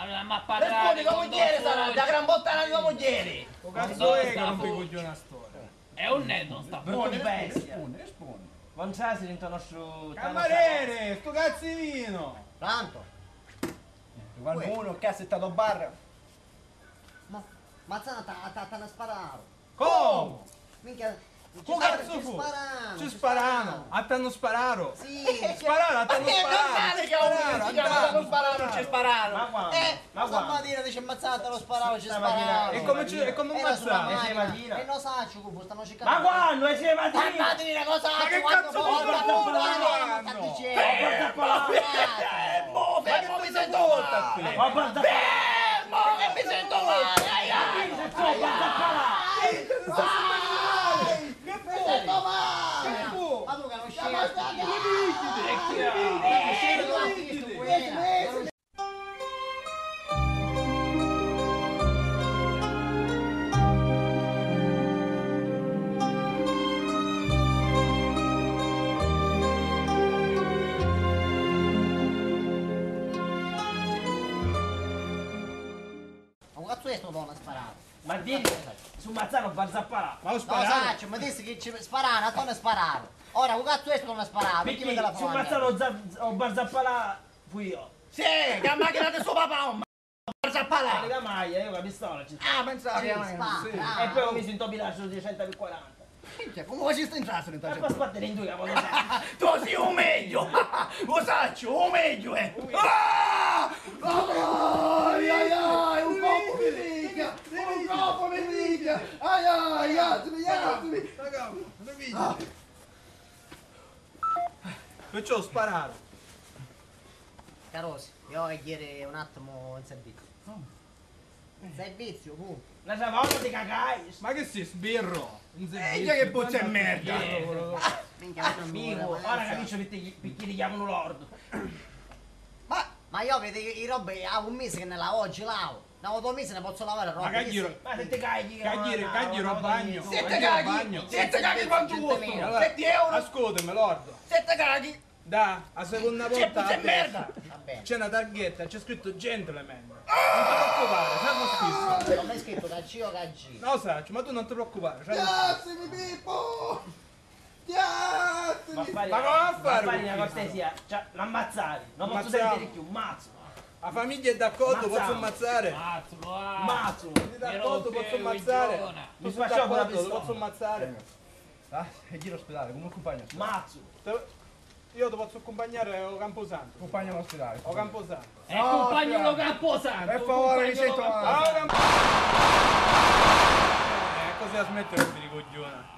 Ma pagare tua moglie sarà, da gran bottana di tua moglie! O cazzo è che non mi coglione a storia? È un netto, sta buono, bestia. Rispondi. Non sai se intonosciuto. Cameriere, sto cazzo di vino! Pronto? Qualcuno che ha settato barra. Mazzana t'hanno sparato! Come? Minchia! Che cazzo fu? Ci sparano! A t'hanno sparato! Sì! Sparano, a t'hanno È normale che a un non sparano, ci sparano! Ma quando? Ma stamattina dice ammazzata, lo sparavo, ci sparavo! E come un mazzato? mattina. E non sa, Ciucupo, stanno cercando... Ma quando? È sei mattina? Stamattina cosa Ma che cazzo di sto fermo, mi sento male! Ma guarda Fermo, che mi sento male! Mi sento male! Ma tu che non scegli? Ma cazzo è sto donna sparato? Ma vieni, su Mazzano va zapparato. Ma lo No, sparato? Saccio, mi disse che ci sparano, a tonne sparato. Ora, che cazzo è sto donna sparato? Perché mi dà la Su fame? Mazzano ho barzappala fui io. Sì, che ha macchina di suo papà, ma zappala! La maglia, io la pistola ci sto. Ah, pensavo che E poi ho messo in topilaggio su 240. come ci sta entrato in E poi sbattere in due capo. Tu sei un meglio! Lo saccio, un meglio, Ah! Ai ai ai, un colpo mi picchia! Un colpo mi picchia! Ai ai, aiutami! Perciò ho sparato. Carosi, io voglio chiedere un attimo in servizio. Servizio, punto. La volta ti cagai. Ma che sei sbirro? che boccia e merda! Minchia, Amico, ora capisco perché ti chiamano lord. Ma io vedo i robe a un mese che ne lavo oggi lavo. Da 2 mesi ne posso lavare roba. Ma che giro? Ma se ti caghi Cagliero a bagno. Siete caghi! Siete caghi quanto vuoi! 7 euro! Ascoltami, lordo. 7 caghi! Da, a seconda C'è volta puzza e merda! Va bene. c'è una targhetta, c'è scritto gentleman. Non ti preoccupare, siamo stessi. Non mi è scritto KG o KG. No, Saccio, ma tu non ti preoccupare. Piazzami Pippo! Piazzami! Ma fare Ma come a fare una questo? cortesia, cioè l'ammazzare, non posso Ammazziamo. sentire più, mazzo. La famiglia è d'accordo, Mazza. posso ammazzare. Mazzo, Mazzo. Sei d'accordo, posso ammazzare. Mi Sono spacciavo con la d'accordo, pistola. posso ammazzare. Ah, e giro ospedale, come compagno. Mazzo. Io ti posso accompagnare a Camposanto. Compagno all'ospedale. O Camposanto. È compagno lo Camposanto. Per favore, mi sento male. Così la smettere di coglione.